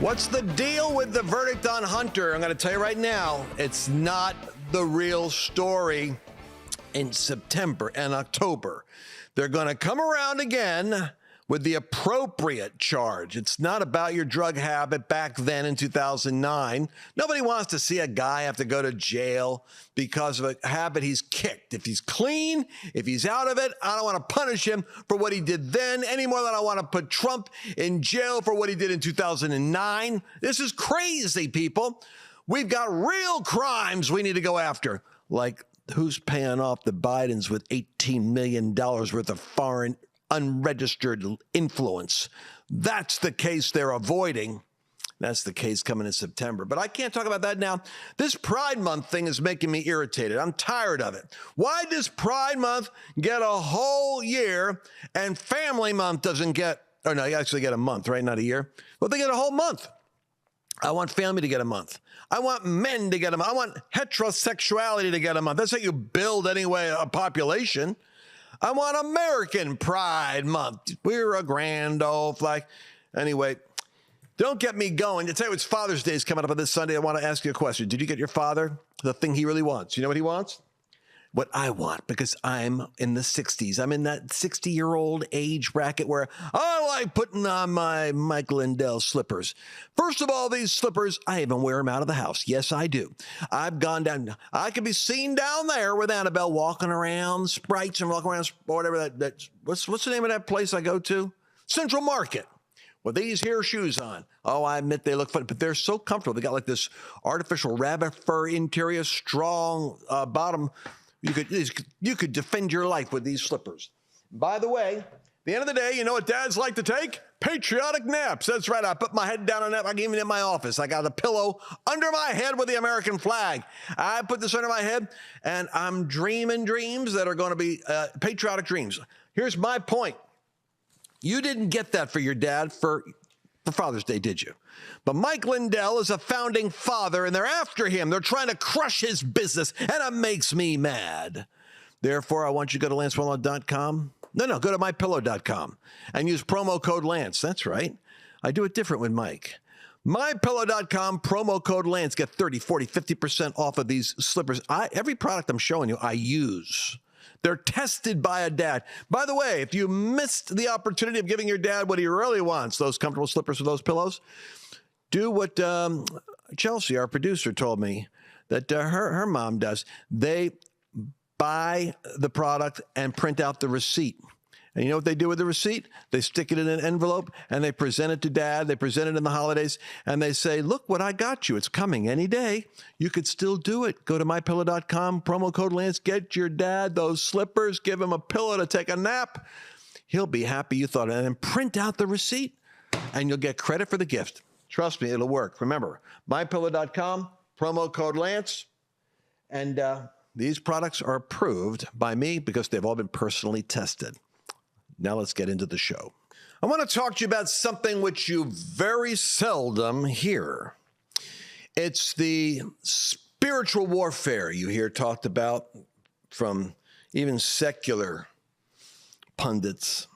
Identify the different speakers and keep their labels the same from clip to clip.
Speaker 1: What's the deal with the verdict on Hunter? I'm going to tell you right now, it's not the real story. In September and October, they're going to come around again with the appropriate charge. It's not about your drug habit back then in 2009. Nobody wants to see a guy have to go to jail because of a habit he's kicked. If he's clean, if he's out of it, I don't want to punish him for what he did then any more than I want to put Trump in jail for what he did in 2009. This is crazy, people. We've got real crimes we need to go after, like who's paying off the Bidens with $18 million worth of foreign unregistered influence. That's the case they're avoiding. That's the case coming in September. But I can't talk about that now. This Pride Month thing is making me irritated. I'm tired of it. Why does Pride Month get a whole year and Family Month doesn't get, or no, you actually get a month, right? Not a year. Well, they get a whole month. I want family to get a month. I want men to get a month. I want heterosexuality to get a month. That's how you build, anyway, a population. I want American Pride Month. We're a grand old flag. Anyway, don't get me going. To tell you it's Father's Day is coming up on this Sunday, I want to ask you a question. Did you get your father the thing he really wants? You know what he wants? What I want, because I'm in the 60s. I'm in that 60-year-old age bracket where I like putting on my Mike Lindell slippers. First of all, these slippers, I even wear them out of the house. Yes, I do. I've gone down. I could be seen down there with Annabelle walking around, Sprites and walking around, whatever that what's the name of that place I go to? Central Market. With these here shoes on. Oh, I admit they look funny, but they're so comfortable. They got like this artificial rabbit fur interior, strong bottom. You could defend your life with these slippers. By the way, at the end of the day, you know what dads like to take? Patriotic naps. That's right. I put my head down on that. Like even in my office, I got a pillow under my head with the American flag. I put this under my head, and I'm dreaming dreams that are going to be patriotic dreams. Here's my point. You didn't get that for your dad for Father's Day, did you? But Mike Lindell is a founding father, and they're after him. They're trying to crush his business, and it makes me mad. Therefore, I want you to go to LanceWallnau.com. No, go to MyPillow.com and use promo code Lance. That's right. I do it different with Mike. MyPillow.com, promo code Lance. Get 30, 40, 50% off of these slippers. Every product I'm showing you, I use. They're tested by a dad. By the way, if you missed the opportunity of giving your dad what he really wants, those comfortable slippers with those pillows, do what Chelsea, our producer, told me that her mom does. They buy the product and print out the receipt. And you know what they do with the receipt? They stick it in an envelope and they present it to dad. They present it in the holidays and they say, look what I got you. It's coming any day. You could still do it. Go to mypillow.com, promo code Lance. Get your dad those slippers. Give him a pillow to take a nap. He'll be happy you thought of it. And print out the receipt and you'll get credit for the gift. Trust me, it'll work. Remember, mypillow.com, promo code Lance. And these products are approved by me because they've all been personally tested. Now let's get into the show. I want to talk to you about something which you very seldom hear. It's the spiritual warfare you hear talked about from even secular pundits.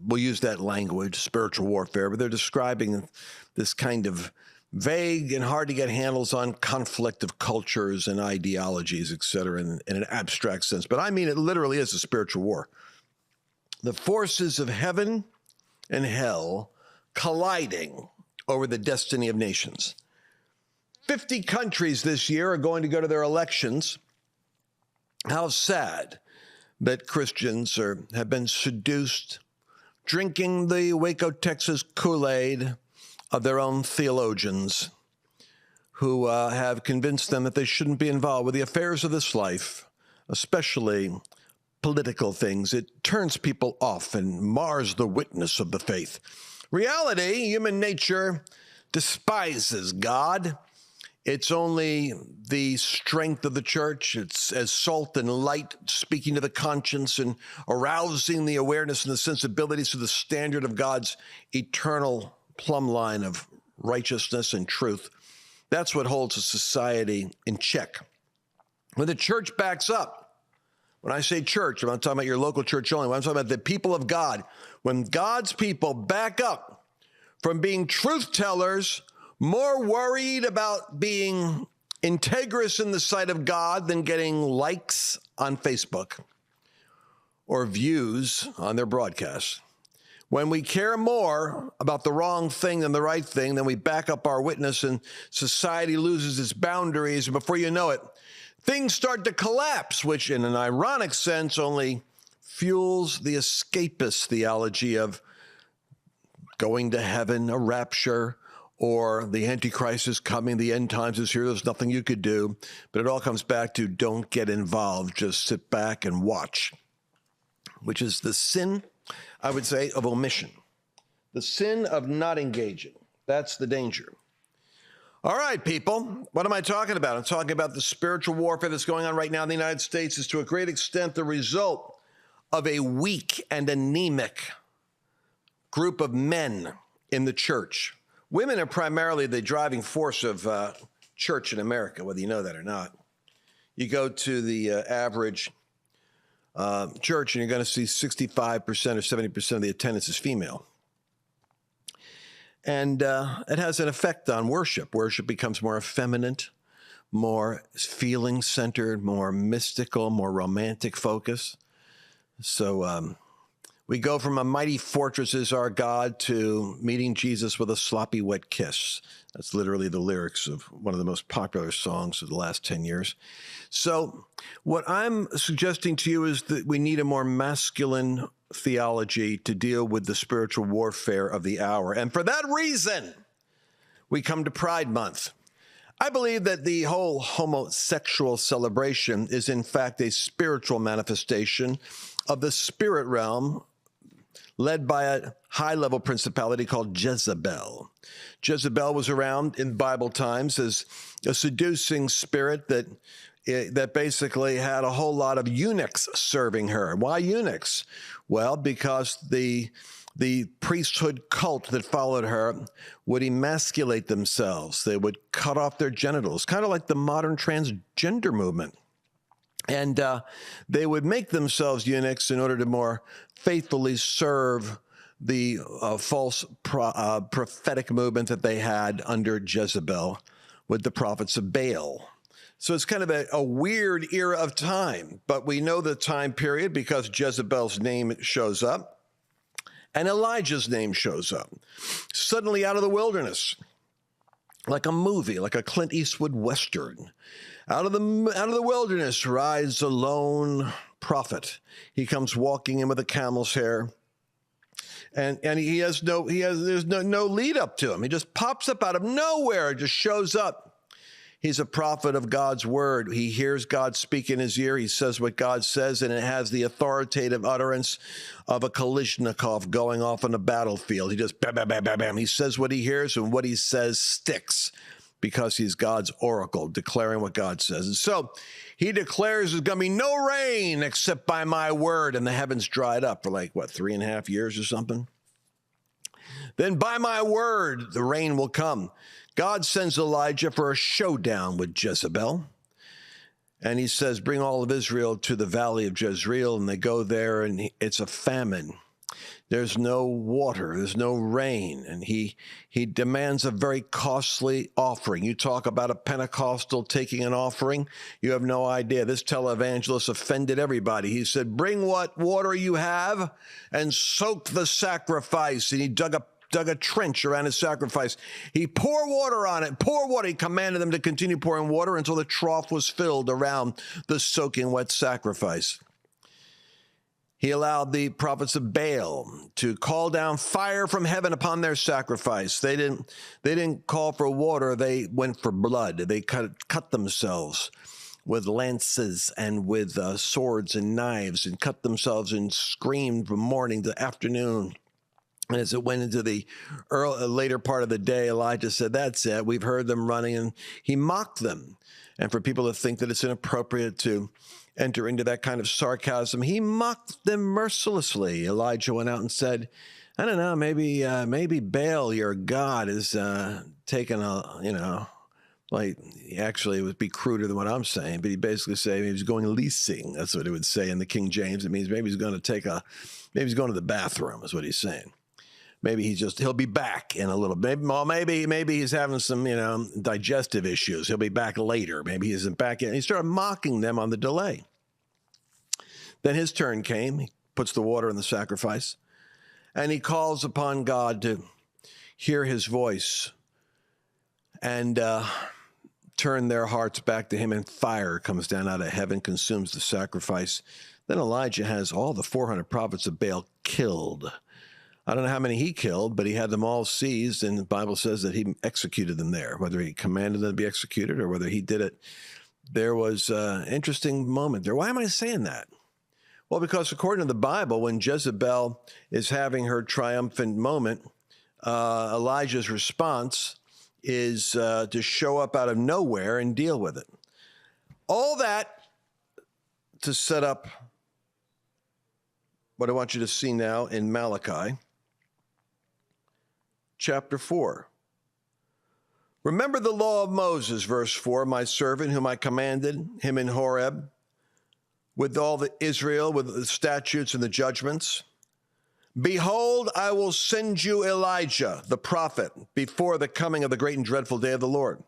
Speaker 1: We'll use that language, spiritual warfare, but they're describing this kind of vague and hard to get handles on conflict of cultures and ideologies, et cetera, in an abstract sense. But I mean, it literally is a spiritual war. The forces of heaven and hell colliding over the destiny of nations. 50 countries this year are going to go to their elections. How sad that Christians have been seduced, drinking the Waco, Texas Kool-Aid of their own theologians who have convinced them that they shouldn't be involved with the affairs of this life, especially political things. It turns people off and mars the witness of the faith. Reality, human nature, despises God. It's only the strength of the church. It's as salt and light, speaking to the conscience and arousing the awareness and the sensibilities to the standard of God's eternal plumb line of righteousness and truth. That's what holds a society in check. When the church backs up, when I say church, I'm not talking about your local church only. I'm talking about the people of God. When God's people back up from being truth tellers more worried about being integrous in the sight of God than getting likes on Facebook or views on their broadcasts. When we care more about the wrong thing than the right thing, then we back up our witness and society loses its boundaries. And before you know it, things start to collapse, which in an ironic sense only fuels the escapist theology of going to heaven, a rapture, or the Antichrist is coming, the end times is here, there's nothing you could do. But it all comes back to don't get involved, just sit back and watch, which is the sin, I would say, of omission. The sin of not engaging. That's the danger. All right, people, what am I talking about? I'm talking about the spiritual warfare that's going on right now in the United States is to a great extent the result of a weak and anemic group of men in the church. Women are primarily the driving force of church in America, whether you know that or not. You go to the average church and you're going to see 65% or 70% of the attendance is female. And it has an effect on worship. Worship becomes more effeminate, more feeling-centered, more mystical, more romantic focus. So we go from a mighty fortress is our God to meeting Jesus with a sloppy wet kiss. That's literally the lyrics of one of the most popular songs of the last 10 years. So what I'm suggesting to you is that we need a more masculine theology to deal with the spiritual warfare of the hour. And for that reason, we come to Pride Month. I believe that the whole homosexual celebration is in fact a spiritual manifestation of the spirit realm led by a high-level principality called Jezebel. Jezebel was around in Bible times as a seducing spirit that basically had a whole lot of eunuchs serving her. Why eunuchs? Well, because the priesthood cult that followed her would emasculate themselves. They would cut off their genitals, kind of like the modern transgender movement. And they would make themselves eunuchs in order to more faithfully serve the false prophetic movement that they had under Jezebel with the prophets of Baal. So it's kind of a weird era of time, but we know the time period because Jezebel's name shows up and Elijah's name shows up. Suddenly out of the wilderness, like a movie, like a Clint Eastwood Western. Out of the wilderness rides a lone prophet. He comes walking in with a camel's hair, and there's no lead up to him. He just pops up out of nowhere, just shows up. He's a prophet of God's word. He hears God speak in his ear. He says what God says, and it has the authoritative utterance of a Kalashnikov going off on the battlefield. He just bam, bam, bam, bam, bam. He says what he hears, and what he says sticks because he's God's oracle, declaring what God says. And so he declares there's going to be no rain except by my word, and the heavens dried up for 3.5 years or something. Then by my word, the rain will come. God sends Elijah for a showdown with Jezebel. And he says, bring all of Israel to the valley of Jezreel. And they go there, and it's a famine. There's no water. There's no rain. And he demands a very costly offering. You talk about a Pentecostal taking an offering. You have no idea. This televangelist offended everybody. He said, bring what water you have and soak the sacrifice. And he dug a trench around his sacrifice. He poured water on it, pour water. He commanded them to continue pouring water until the trough was filled around the soaking wet sacrifice. He allowed the prophets of Baal to call down fire from heaven upon their sacrifice. They didn't call for water. They went for blood. They cut themselves with lances and with swords and knives, and cut themselves and screamed from morning to afternoon. And as it went into the later part of the day, Elijah said, that's it. We've heard them running. And he mocked them. And for people to think that it's inappropriate to enter into that kind of sarcasm, he mocked them mercilessly. Elijah went out and said, I don't know, maybe Baal, your God, is taking actually it would be cruder than what I'm saying, but he basically said he was going leasing. That's what it would say in the King James. It means maybe he's going to the bathroom is what he's saying. Maybe he'll be back in a little bit. Maybe he's having some, digestive issues. He'll be back later. Maybe he isn't back yet. And he started mocking them on the delay. Then his turn came. He puts the water in the sacrifice, and he calls upon God to hear his voice and turn their hearts back to him, and fire comes down out of heaven, consumes the sacrifice. Then Elijah has all the 400 prophets of Baal killed. I don't know how many he killed, but he had them all seized, and the Bible says that he executed them there, whether he commanded them to be executed or whether he did it. There was an interesting moment there. Why am I saying that? Well, because according to the Bible, when Jezebel is having her triumphant moment, Elijah's response is to show up out of nowhere and deal with it. All that to set up what I want you to see now in Malachi chapter 4. Remember the law of Moses, verse 4, my servant whom I commanded him in Horeb, with all the Israel, with the statutes and the judgments. Behold, I will send you Elijah, the prophet, before the coming of the great and dreadful day of the Lord.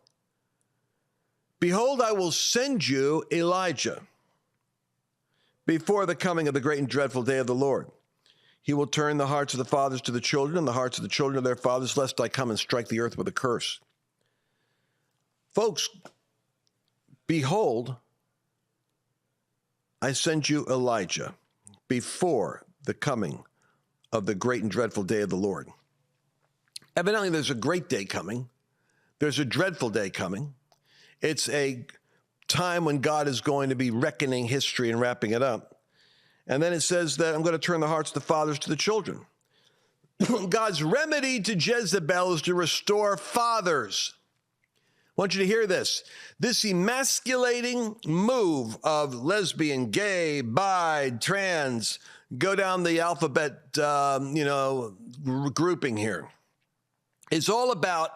Speaker 1: Behold, I will send you Elijah before the coming of the great and dreadful day of the Lord. He will turn the hearts of the fathers to the children and the hearts of the children to their fathers, lest I come and strike the earth with a curse. Folks, behold, I send you Elijah before the coming of the great and dreadful day of the Lord. Evidently, there's a great day coming. There's a dreadful day coming. It's a time when God is going to be reckoning history and wrapping it up. And then it says that I'm going to turn the hearts of the fathers to the children. God's remedy to Jezebel is to restore fathers. I want you to hear this. This emasculating move of lesbian, gay, bi, trans, go down the alphabet, grouping here. It's all about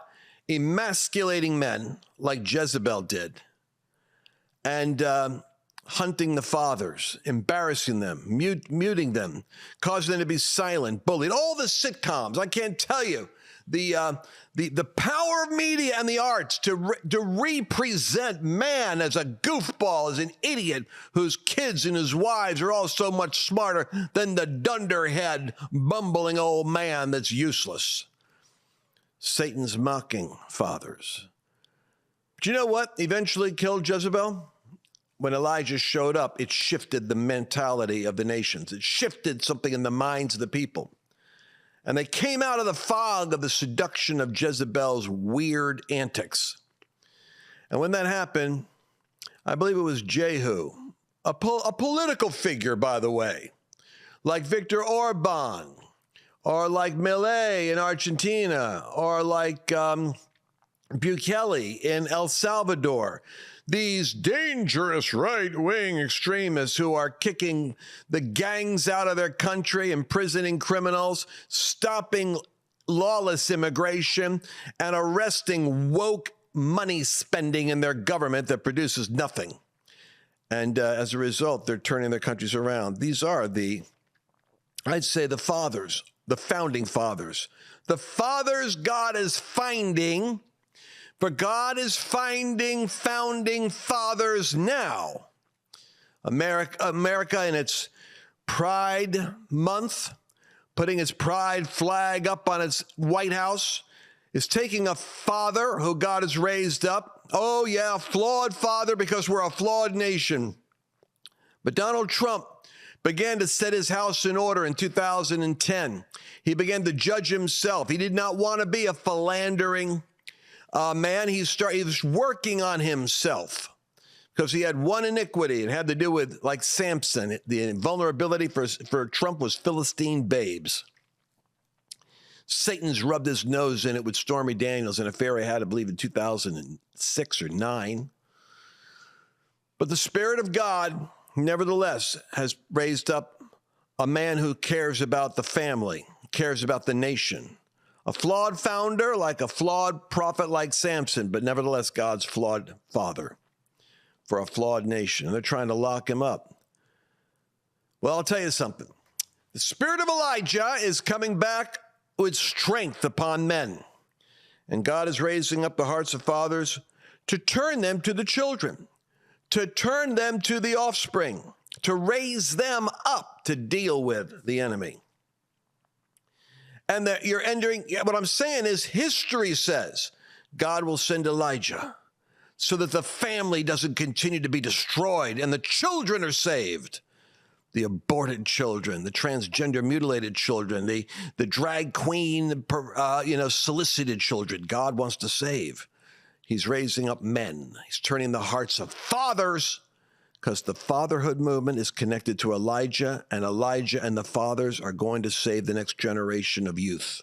Speaker 1: emasculating men like Jezebel did and hunting the fathers, embarrassing them, muting them, causing them to be silent, bullied. All the sitcoms, I can't tell you. The power of media and the arts to represent man as a goofball, as an idiot whose kids and his wives are all so much smarter than the dunderhead, bumbling old man that's useless. Satan's mocking fathers. But you know what eventually killed Jezebel? When Elijah showed up, it shifted the mentality of the nations. It shifted something in the minds of the people. And they came out of the fog of the seduction of Jezebel's weird antics. And when that happened, I believe it was Jehu, a political figure, by the way, like Viktor Orban, or like Milei in Argentina, or like Bukele in El Salvador. These dangerous right-wing extremists who are kicking the gangs out of their country, imprisoning criminals, stopping lawless immigration, and arresting woke money spending in their government that produces nothing. And as a result, they're turning their countries around. These are I'd say the fathers, the founding fathers. The fathers God is finding. For God is finding founding fathers now. America in its Pride Month, putting its pride flag up on its White House, is taking a father who God has raised up. Oh, yeah, a flawed father because we're a flawed nation. But Donald Trump began to set his house in order in 2010. He began to judge himself. He did not want to be a philandering man. He was working on himself because he had one iniquity. It had to do with, like Samson, the vulnerability for Trump was Philistine babes. Satan's rubbed his nose in it with Stormy Daniels, an affair he had, I believe, in 2006 or 9. But the Spirit of God, nevertheless, has raised up a man who cares about the family, cares about the nation. A flawed founder like a flawed prophet like Samson, but nevertheless God's flawed father for a flawed nation. And they're trying to lock him up. Well, I'll tell you something. The spirit of Elijah is coming back with strength upon men. And God is raising up the hearts of fathers to turn them to the children, to turn them to the offspring, to raise them up to deal with the enemy. And that you're entering, what I'm saying is history says God will send Elijah so that the family doesn't continue to be destroyed and the children are saved. The aborted children, the transgender mutilated children, the drag queen, solicited children, God wants to save. He's raising up men. He's turning the hearts of fathers, because the fatherhood movement is connected to Elijah, and Elijah and the fathers are going to save the next generation of youth.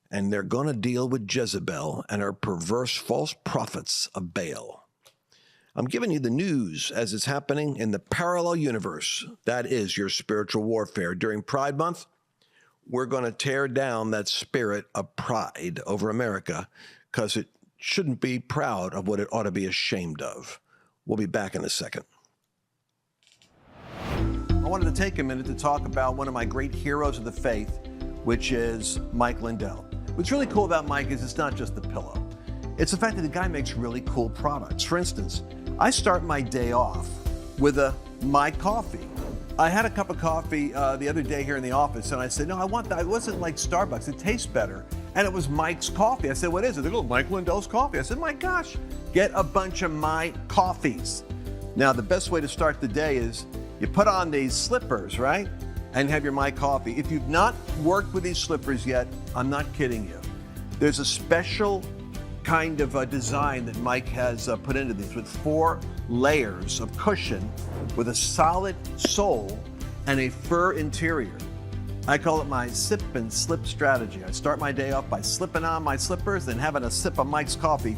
Speaker 1: And they're going to deal with Jezebel and her perverse false prophets of Baal. I'm giving you the news as it's happening in the parallel universe. That is your spiritual warfare. During Pride Month, we're going to tear down that spirit of pride over America, because it shouldn't be proud of what it ought to be ashamed of. We'll be back in a second. I wanted to take a minute to talk about one of my great heroes of the faith, which is Mike Lindell. What's really cool about Mike is it's not just the pillow. It's the fact that the guy makes really cool products. For instance, I start my day off with my coffee. I had a cup of coffee the other day here in the office, and I said, no, I want that. It wasn't like Starbucks. It tastes better. And it was Mike's coffee. I said, what is it? They go, Mike Lindell's coffee. I said, my gosh, get a bunch of my coffees. Now, the best way to start the day is you put on these slippers, right? And have your my coffee. If you've not worked with these slippers yet, I'm not kidding you. There's a special kind of a design that Mike has put into these with 4 layers of cushion with a solid sole and a fur interior. I call it my sip and slip strategy. I start my day off by slipping on my slippers, then having a sip of Mike's coffee.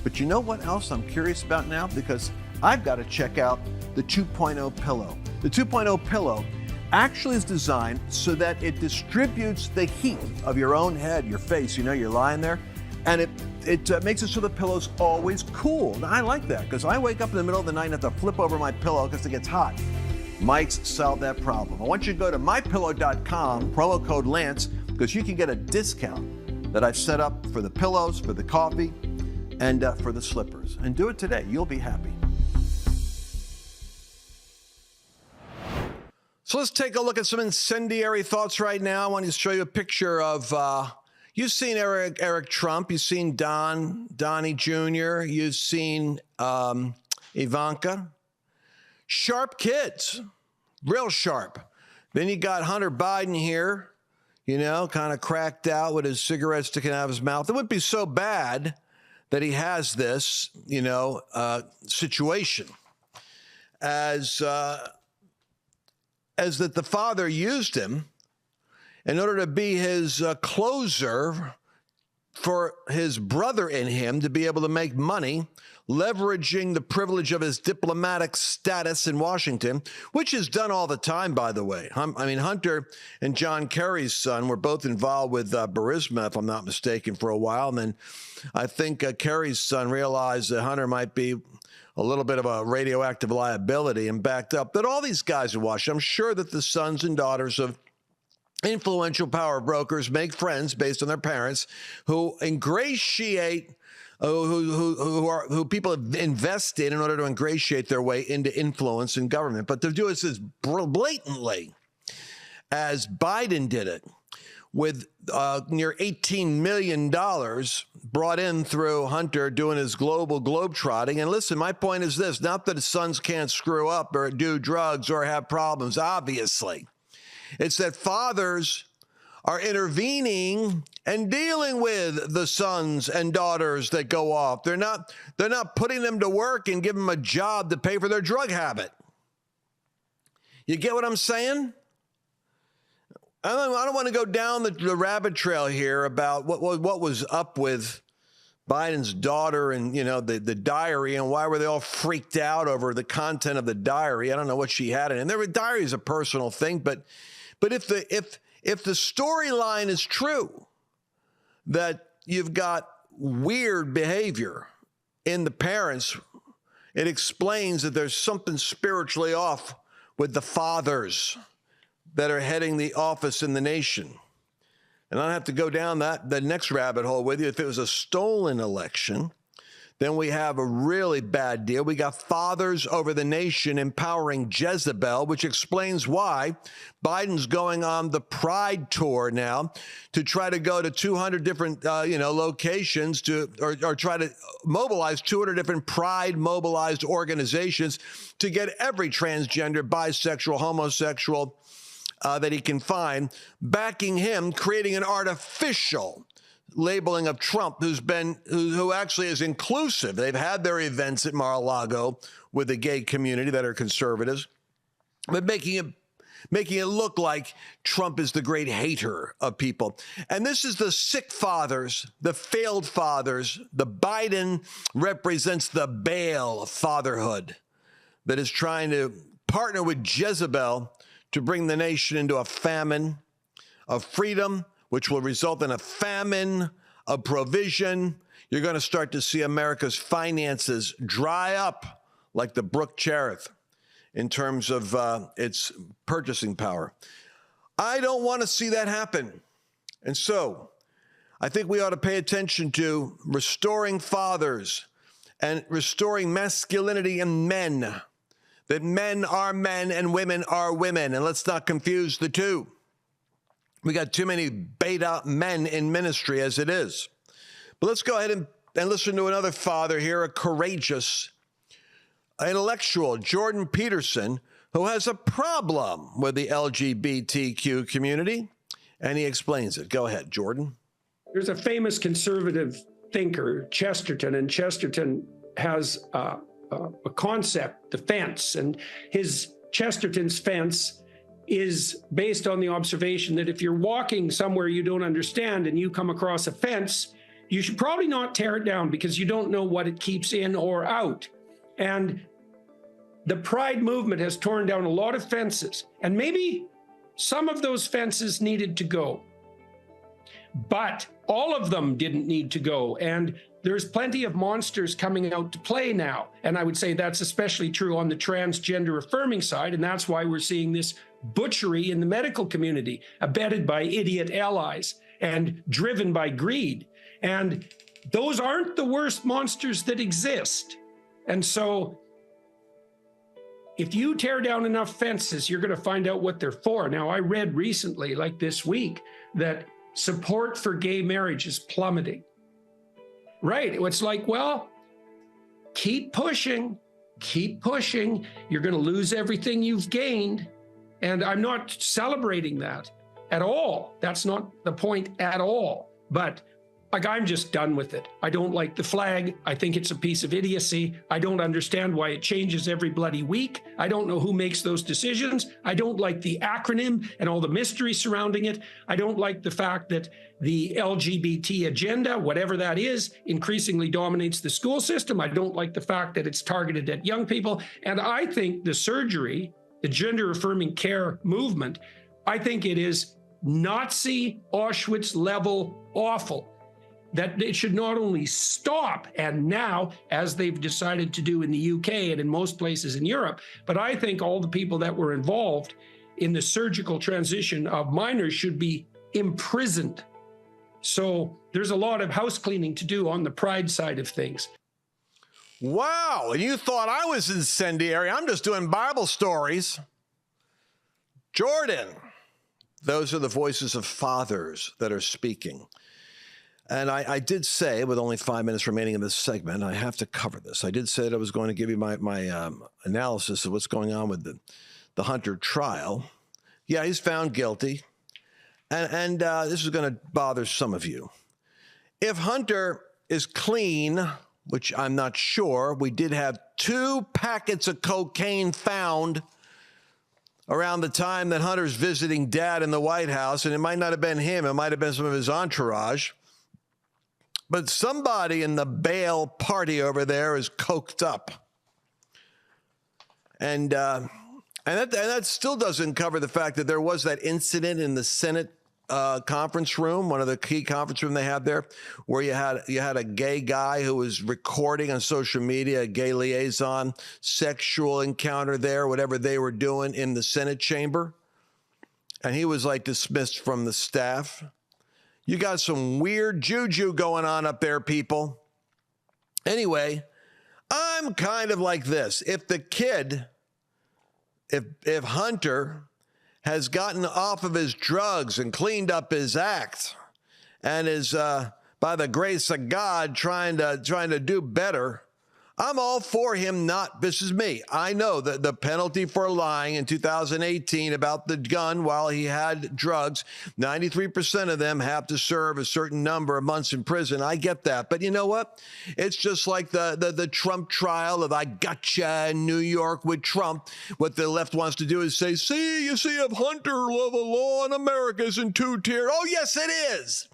Speaker 1: But you know what else I'm curious about now? Because I've got to check out the 2.0 pillow. The 2.0 pillow actually is designed so that it distributes the heat of your own head, your face. You know, you're lying there, and it makes it so the pillow's always cool. Now, I like that because I wake up in the middle of the night and have to flip over my pillow because it gets hot. Mike's solved that problem. I want you to go to mypillow.com, promo code Lance, because you can get a discount that I've set up for the pillows, for the coffee, and for the slippers. And do it today. You'll be happy. So let's take a look at some incendiary thoughts right now. I want to show you a picture of, you've seen Eric Trump, you've seen Donnie Jr., you've seen Ivanka. Sharp kids, real sharp. Then you got Hunter Biden here, you know, kind of cracked out with his cigarette sticking out of his mouth. It wouldn't be so bad that he has this, situation as that the father used him in order to be his closer for his brother in him to be able to make money, leveraging the privilege of his diplomatic status in Washington, which is done all the time, by the way. I mean, Hunter and John Kerry's son were both involved with Burisma, if I'm not mistaken, for a while. And then I think Kerry's son realized that Hunter might be a little bit of a radioactive liability and backed up. That all these guys in Washington, I'm sure that the sons and daughters of influential power brokers make friends based on their parents who ingratiate, who people have invested in order to ingratiate their way into influence in government. But to do it as blatantly as Biden did it, with near $18 million brought in through Hunter doing his global globetrotting. And listen, my point is this, not that his sons can't screw up or do drugs or have problems, obviously. It's that fathers are intervening and dealing with the sons and daughters that go off. They're not putting them to work and giving them a job to pay for their drug habit. You get what I'm saying? I don't want to go down the rabbit trail here about what was up with Biden's daughter and, the diary, and why were they all freaked out over the content of the diary. I don't know what she had in it. And the diary is a personal thing, but if the storyline is true, that you've got weird behavior in the parents, it explains that there's something spiritually off with the fathers that are heading the office in the nation. and I don't have to go down the next rabbit hole with you. If it was a stolen election, then we have a really bad deal. We got fathers over the nation empowering Jezebel, which explains why Biden's going on the Pride tour now to try to go to 200 different, locations or try to mobilize 200 different Pride mobilized organizations to get every transgender, bisexual, homosexual that he can find backing him, creating an artificial labeling of Trump, who actually is inclusive. They've had their events at Mar-a-Lago with the gay community that are conservatives, but making it look like Trump is the great hater of people. And this is the sick fathers, the failed fathers. The Biden represents the Baal fatherhood that is trying to partner with Jezebel to bring the nation into a famine of freedom, which will result in a famine of provision. You're going to start to see America's finances dry up like the Brook Cherith in terms of its purchasing power. I don't want to see that happen. And so I think we ought to pay attention to restoring fathers and restoring masculinity in men, that men are men and women are women. And let's not confuse the two. We got too many beta men in ministry as it is. But let's go ahead and listen to another father here, a courageous intellectual, Jordan Peterson, who has a problem with the LGBTQ community, and he explains it. Go ahead, Jordan.
Speaker 2: There's a famous conservative thinker, Chesterton, and Chesterton has a concept, the fence, and Chesterton's fence is based on the observation that if you're walking somewhere you don't understand and you come across a fence, you should probably not tear it down because you don't know what it keeps in or out. And the Pride movement has torn down a lot of fences, and maybe some of those fences needed to go, but all of them didn't need to go. And there's plenty of monsters coming out to play now. And I would say that's especially true on the transgender affirming side. And that's why we're seeing this butchery in the medical community, abetted by idiot allies and driven by greed. And those aren't the worst monsters that exist. And so if you tear down enough fences, you're going to find out what they're for. Now, I read recently, like this week, that support for gay marriage is plummeting. Right. It's like, well, keep pushing. You're going to lose everything you've gained. And I'm not celebrating that at all. That's not the point at all. But like, I'm just done with it. I don't like the flag. I think it's a piece of idiocy. I don't understand why it changes every bloody week. I don't know who makes those decisions. I don't like the acronym and all the mystery surrounding it. I don't like the fact that the LGBT agenda, whatever that is, increasingly dominates the school system. I don't like the fact that it's targeted at young people. And I think the surgery, the gender-affirming care movement, I think it is Nazi Auschwitz level awful. That it should not only stop, and now, as they've decided to do in the UK and in most places in Europe, but I think all the people that were involved in the surgical transition of minors should be imprisoned. So there's a lot of house cleaning to do on the Pride side of things.
Speaker 1: Wow, and you thought I was incendiary. I'm just doing Bible stories. Jordan, those are the voices of fathers that are speaking. And I did say, with only 5 minutes remaining in this segment, I have to cover this. I did say that I was going to give you my analysis of what's going on with the Hunter trial. Yeah, he's found guilty. And this is going to bother some of you. If Hunter is clean, which I'm not sure, we did have 2 packets of cocaine found around the time that Hunter's visiting dad in the White House. And it might not have been him. It might have been some of his entourage. But somebody in the Baal party over there is coked up. And that still doesn't cover the fact that there was that incident in the Senate conference room, one of the key conference room they had there, where you had a gay guy who was recording on social media, a gay liaison, sexual encounter there, whatever they were doing in the Senate chamber. And he was like dismissed from the staff. You got some weird juju going on up there, people. Anyway, I'm kind of like this. If the kid, if Hunter has gotten off of his drugs and cleaned up his act and is, by the grace of God, trying to do better, I'm all for him not, this is me. I know that the penalty for lying in 2018 about the gun while he had drugs, 93% of them have to serve a certain number of months in prison. I get that. But you know what? It's just like the Trump trial of I gotcha in New York with Trump. What the left wants to do is say, see, you see, if Hunter, the law in America is in two-tier. Oh, yes, it is.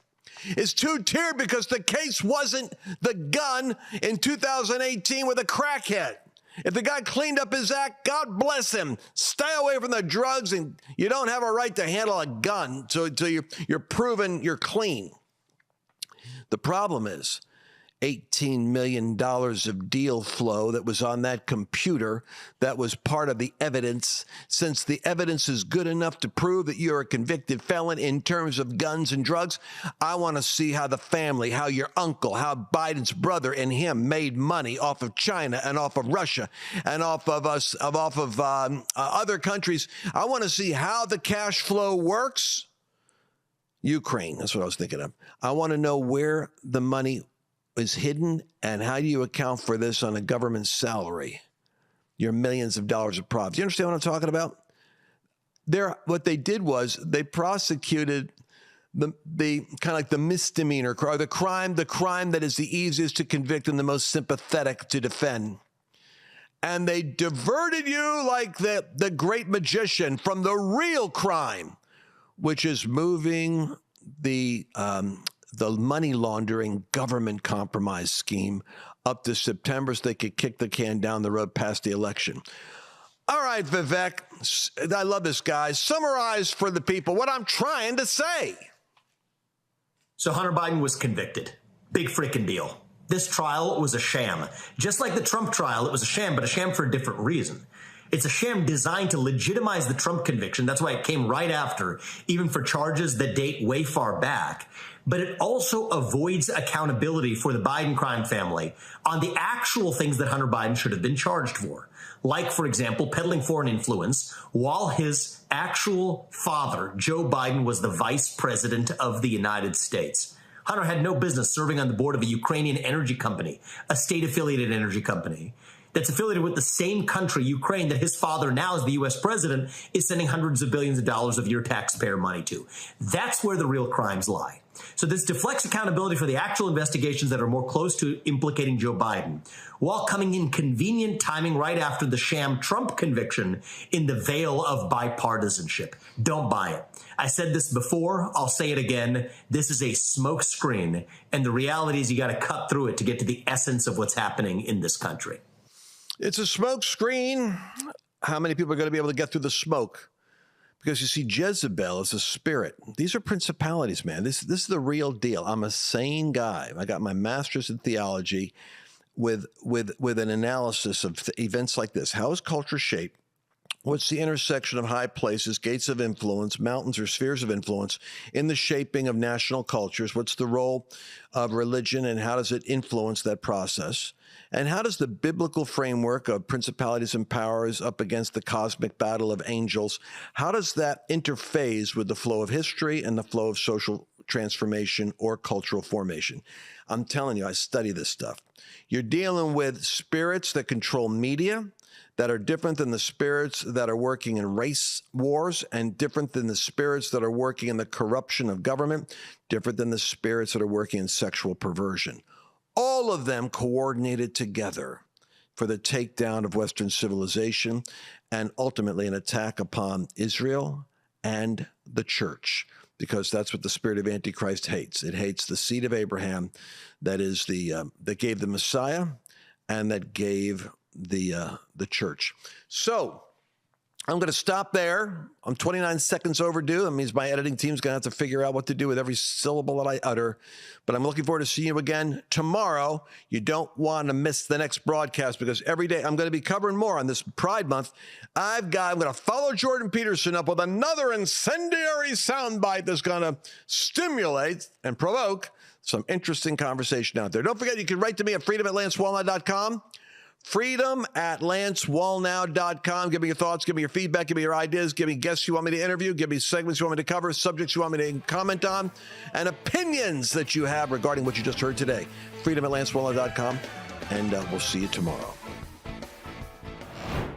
Speaker 1: It's two-tier because the case wasn't the gun in 2018 with a crackhead. If the guy cleaned up his act, God bless him. Stay away from the drugs, and you don't have a right to handle a gun until you're proven you're clean. The problem is $18 million of deal flow that was on that computer that was part of the evidence. Since the evidence is good enough to prove that you're a convicted felon in terms of guns and drugs, I want to see how the family, how your uncle, how Biden's brother and him made money off of China and off of Russia and off of other countries. I want to see how the cash flow works. Ukraine, that's what I was thinking of. I want to know where the money is hidden, and how do you account for this on a government salary? Your millions of dollars of profits. You understand what I'm talking about? What they did was they prosecuted the kind of like the misdemeanor or the crime that is the easiest to convict and the most sympathetic to defend. And they diverted you like the great magician from the real crime, which is moving the money laundering government compromise scheme up to September so they could kick the can down the road past the election. All right, Vivek, I love this guy. Summarize for the people what I'm trying to say.
Speaker 3: So Hunter Biden was convicted. Big freaking deal. This trial was a sham. Just like the Trump trial, it was a sham, but a sham for a different reason. It's a sham designed to legitimize the Trump conviction. That's why it came right after, even for charges that date way far back. But it also avoids accountability for the Biden crime family on the actual things that Hunter Biden should have been charged for. Like, for example, peddling foreign influence while his actual father, Joe Biden, was the vice president of the United States. Hunter had no business serving on the board of a Ukrainian energy company, a state-affiliated energy company that's affiliated with the same country, Ukraine, that his father, now as the U.S. president, is sending hundreds of billions of dollars of your taxpayer money to. That's where the real crimes lie. So this deflects accountability for the actual investigations that are more close to implicating Joe Biden, while coming in convenient timing right after the sham Trump conviction in the veil of bipartisanship. Don't buy it. I said this before, I'll say it again. This is a smoke screen, and the reality is you got to cut through it to get to the essence of what's happening in this country.
Speaker 1: It's a smoke screen. How many people are going to be able to get through the smoke? Because you see, Jezebel is a spirit. These are principalities, man. This is the real deal. I'm a sane guy. I got my master's in theology with an analysis of events like this. How is culture shaped? What's the intersection of high places, gates of influence, mountains or spheres of influence in the shaping of national cultures? What's the role of religion and how does it influence that process? And how does the biblical framework of principalities and powers up against the cosmic battle of angels, how does that interface with the flow of history and the flow of social transformation or cultural formation? I'm telling you, I study this stuff. You're dealing with spirits that control media, that are different than the spirits that are working in race wars and different than the spirits that are working in the corruption of government, different than the spirits that are working in sexual perversion. All of them coordinated together for the takedown of Western civilization and ultimately an attack upon Israel and the church, because that's what the spirit of Antichrist hates. It hates the seed of Abraham that is that gave the Messiah and that gave the church. So I'm going to stop there. I'm 29 seconds overdue. That means my editing team's going to have to figure out what to do with every syllable that I utter. But I'm looking forward to seeing you again tomorrow. You don't want to miss the next broadcast because every day I'm going to be covering more on this Pride Month. I'm going to follow Jordan Peterson up with another incendiary soundbite that's going to stimulate and provoke some interesting conversation out there. Don't forget, you can write to me at freedom@lancewallnau.com. freedom@lancewallnau.com. Give me your thoughts, give me your feedback, give me your ideas, give me guests you want me to interview, give me segments you want me to cover, subjects you want me to comment on, and opinions that you have regarding what you just heard today. freedom@lancewallnau.com, and we'll see you tomorrow.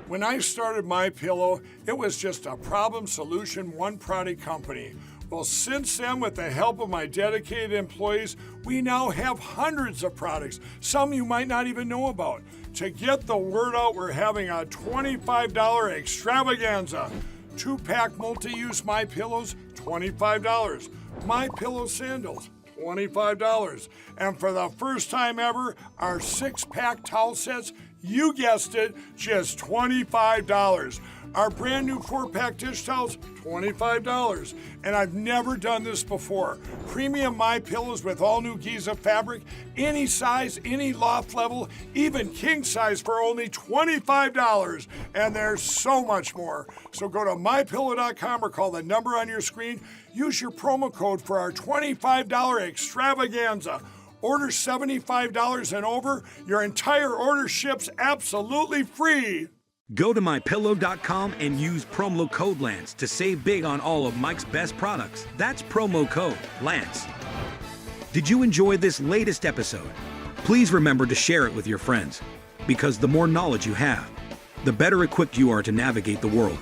Speaker 4: When I started MyPillow, it was just a problem solution, one product company. Well, since then, with the help of my dedicated employees, we now have hundreds of products, some you might not even know about. To get the word out, we're having a $25 extravaganza. 2-pack multi-use MyPillows, $25. MyPillow sandals, $25. And for the first time ever, our 6-pack towel sets, you guessed it, just $25. Our brand new 4-pack dish towels, $25. And I've never done this before. Premium MyPillows with all new Giza fabric, any size, any loft level, even king size for only $25. And there's so much more. So go to MyPillow.com or call the number on your screen. Use your promo code for our $25 extravaganza. Order $75 and over. Your entire order ships absolutely free.
Speaker 5: Go to MyPillow.com and use promo code Lance to save big on all of Mike's best products. That's promo code Lance. Did you enjoy this latest episode? Please remember to share it with your friends, because the more knowledge you have, the better equipped you are to navigate the world.